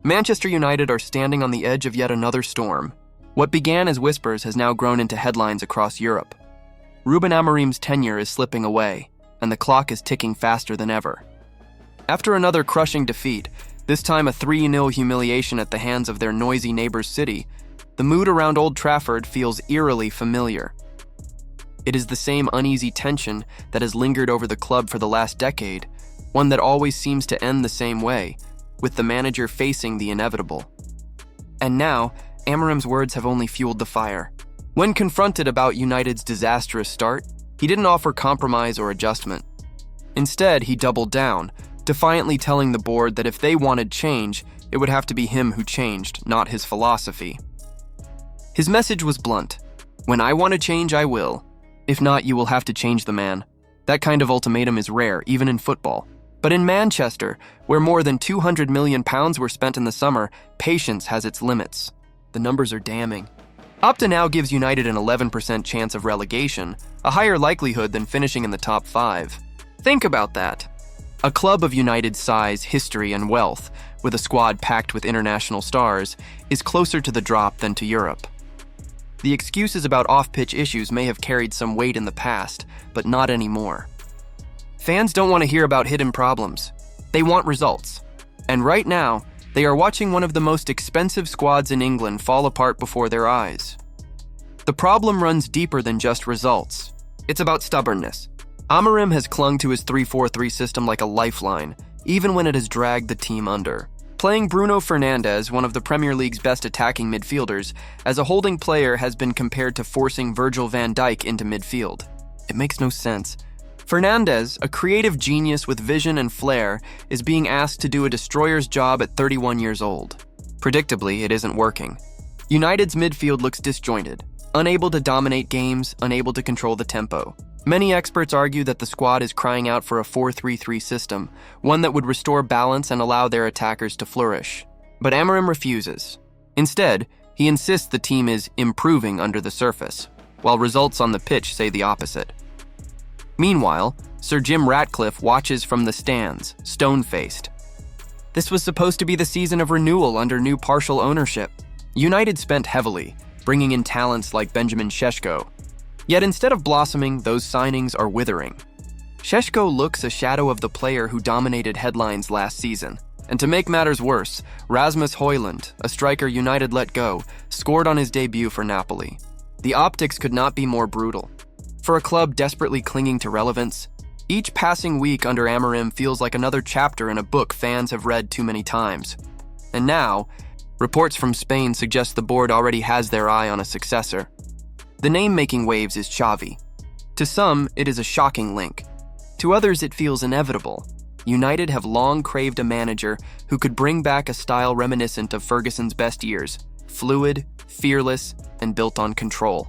Manchester United are standing on the edge of yet another storm. What began as whispers has now grown into headlines across Europe. Rúben Amorim's tenure is slipping away, and the clock is ticking faster than ever. After another crushing defeat, this time a 3-0 humiliation at the hands of their noisy neighbors City, the mood around Old Trafford feels eerily familiar. It is the same uneasy tension that has lingered over the club for the last decade, one that always seems to end the same way, with the manager facing the inevitable. And now, Amorim's words have only fueled the fire. When confronted about United's disastrous start, he didn't offer compromise or adjustment. Instead, he doubled down, defiantly telling the board that if they wanted change, it would have to be him who changed, not his philosophy. His message was blunt. When I want to change, I will. If not, you will have to change the man. That kind of ultimatum is rare, even in football. But in Manchester, where more than £200 million were spent in the summer, patience has its limits. The numbers are damning. Opta now gives United an 11% chance of relegation, a higher likelihood than finishing in the top 5. Think about that. A club of United's size, history, and wealth, with a squad packed with international stars, is closer to the drop than to Europe. The excuses about off-pitch issues may have carried some weight in the past, but not anymore. Fans don't want to hear about hidden problems. They want results. And right now, they are watching one of the most expensive squads in England fall apart before their eyes. The problem runs deeper than just results. It's about stubbornness. Amorim has clung to his 3-4-3 system like a lifeline, even when it has dragged the team under. Playing Bruno Fernandes, one of the Premier League's best attacking midfielders, as a holding player has been compared to forcing Virgil van Dijk into midfield. It makes no sense. Fernandes, a creative genius with vision and flair, is being asked to do a destroyer's job at 31 years old. Predictably, it isn't working. United's midfield looks disjointed, unable to dominate games, unable to control the tempo. Many experts argue that the squad is crying out for a 4-3-3 system, one that would restore balance and allow their attackers to flourish. But Amorim refuses. Instead, he insists the team is improving under the surface, while results on the pitch say the opposite. Meanwhile, Sir Jim Ratcliffe watches from the stands, stone-faced. This was supposed to be the season of renewal under new partial ownership. United spent heavily, bringing in talents like Benjamin Šeško. Yet instead of blossoming, those signings are withering. Šeško looks a shadow of the player who dominated headlines last season. And to make matters worse, Rasmus Højlund, a striker United let go, scored on his debut for Napoli. The optics could not be more brutal. For a club desperately clinging to relevance, each passing week under Amorim feels like another chapter in a book fans have read too many times. And now, reports from Spain suggest the board already has their eye on a successor. The name making waves is Xavi. To some, it is a shocking link. To others, it feels inevitable. United have long craved a manager who could bring back a style reminiscent of Ferguson's best years, fluid, fearless, and built on control.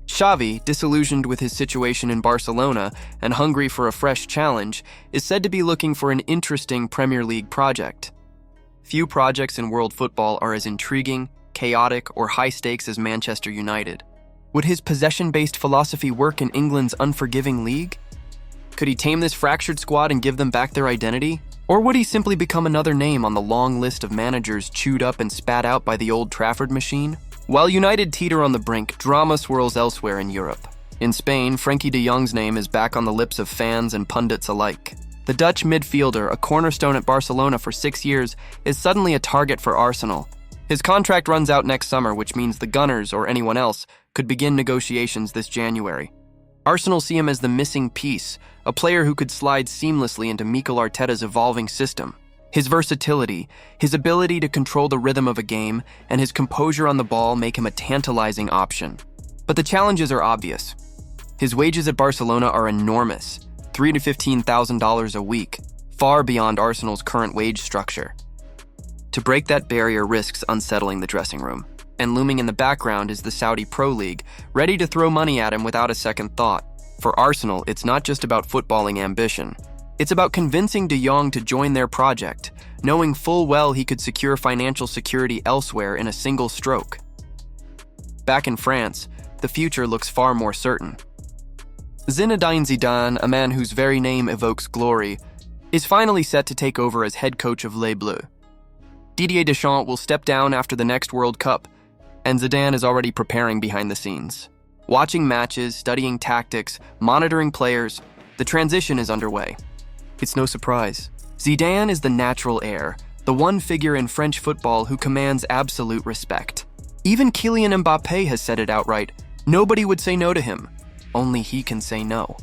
Xavi, disillusioned with his situation in Barcelona and hungry for a fresh challenge, is said to be looking for an interesting Premier League project. Few projects in world football are as intriguing, chaotic, or high-stakes as Manchester United. Would his possession-based philosophy work in England's unforgiving league? Could he tame this fractured squad and give them back their identity? Or would he simply become another name on the long list of managers chewed up and spat out by the Old Trafford machine? While United teeter on the brink, drama swirls elsewhere in Europe. In Spain, Frenkie de Jong's name is back on the lips of fans and pundits alike. The Dutch midfielder, a cornerstone at Barcelona for 6 years, is suddenly a target for Arsenal. His contract runs out next summer, which means the Gunners, or anyone else, could begin negotiations this January. Arsenal see him as the missing piece, a player who could slide seamlessly into Mikel Arteta's evolving system. His versatility, his ability to control the rhythm of a game, and his composure on the ball make him a tantalizing option. But the challenges are obvious. His wages at Barcelona are enormous, $3,000 to $15,000 a week, far beyond Arsenal's current wage structure. To break that barrier risks unsettling the dressing room. And looming in the background is the Saudi Pro League, ready to throw money at him without a second thought. For Arsenal, it's not just about footballing ambition. It's about convincing de Jong to join their project, knowing full well he could secure financial security elsewhere in a single stroke. Back in France, the future looks far more certain. Zinedine Zidane, a man whose very name evokes glory, is finally set to take over as head coach of Les Bleus. Didier Deschamps will step down after the next World Cup, and Zidane is already preparing behind the scenes. Watching matches, studying tactics, monitoring players, the transition is underway. It's no surprise. Zidane is the natural heir, the one figure in French football who commands absolute respect. Even Kylian Mbappé has said it outright. Nobody would say no to him. Only he can say no.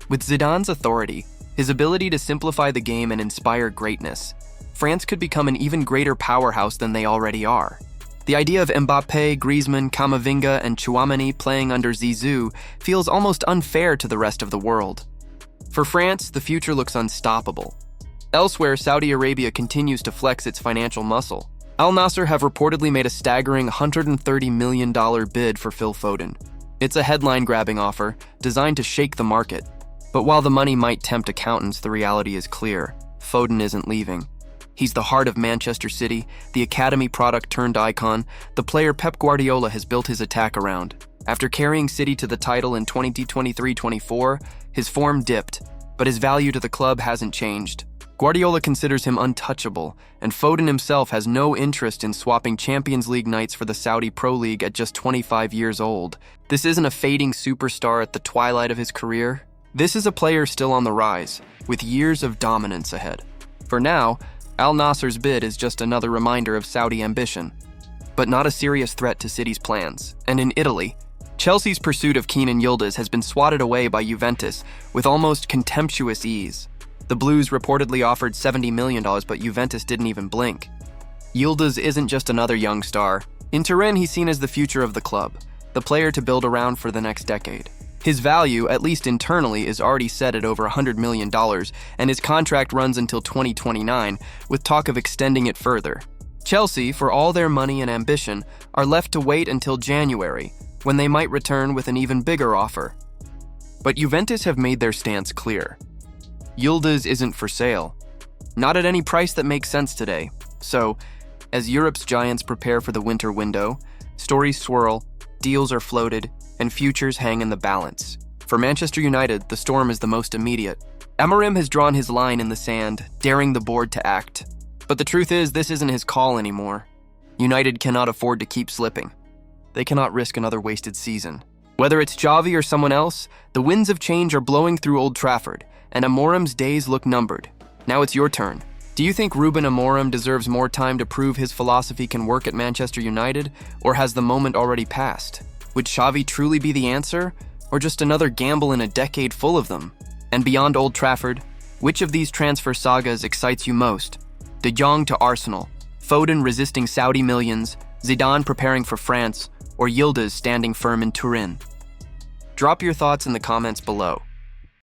With Zidane's authority, his ability to simplify the game and inspire greatness, France could become an even greater powerhouse than they already are. The idea of Mbappé, Griezmann, Camavinga, and Tchouaméni playing under Zizou feels almost unfair to the rest of the world. For France, the future looks unstoppable. Elsewhere, Saudi Arabia continues to flex its financial muscle. Al Nassr have reportedly made a staggering $130 million bid for Phil Foden. It's a headline-grabbing offer, designed to shake the market. But while the money might tempt accountants, the reality is clear. Foden isn't leaving. He's the heart of Manchester City, the academy product turned icon, the player Pep Guardiola has built his attack around. After carrying City to the title in 2023-24, his form dipped, but his value to the club hasn't changed. Guardiola considers him untouchable, and Foden himself has no interest in swapping Champions League nights for the Saudi Pro League at just 25 years old. This isn't a fading superstar at the twilight of his career. This is a player still on the rise, with years of dominance ahead. For now, Al Nassr's bid is just another reminder of Saudi ambition, but not a serious threat to City's plans. And in Italy, Chelsea's pursuit of Kenan Yildiz has been swatted away by Juventus with almost contemptuous ease. The Blues reportedly offered $70 million, but Juventus didn't even blink. Yildiz isn't just another young star. In Turin, he's seen as the future of the club, the player to build around for the next decade. His value, at least internally, is already set at over $100 million, and his contract runs until 2029, with talk of extending it further. Chelsea, for all their money and ambition, are left to wait until January, when they might return with an even bigger offer. But Juventus have made their stance clear. Yildiz isn't for sale. Not at any price that makes sense today. So, as Europe's giants prepare for the winter window, stories swirl, deals are floated, and futures hang in the balance. For Manchester United, the storm is the most immediate. Amorim has drawn his line in the sand, daring the board to act. But the truth is, this isn't his call anymore. United cannot afford to keep slipping. They cannot risk another wasted season. Whether it's Xavi or someone else, the winds of change are blowing through Old Trafford, and Amorim's days look numbered. Now it's your turn. Do you think Rúben Amorim deserves more time to prove his philosophy can work at Manchester United, or has the moment already passed? Would Xavi truly be the answer, or just another gamble in a decade full of them? And beyond Old Trafford, which of these transfer sagas excites you most? De Jong to Arsenal, Foden resisting Saudi millions, Zidane preparing for France, or Yildiz standing firm in Turin? Drop your thoughts in the comments below.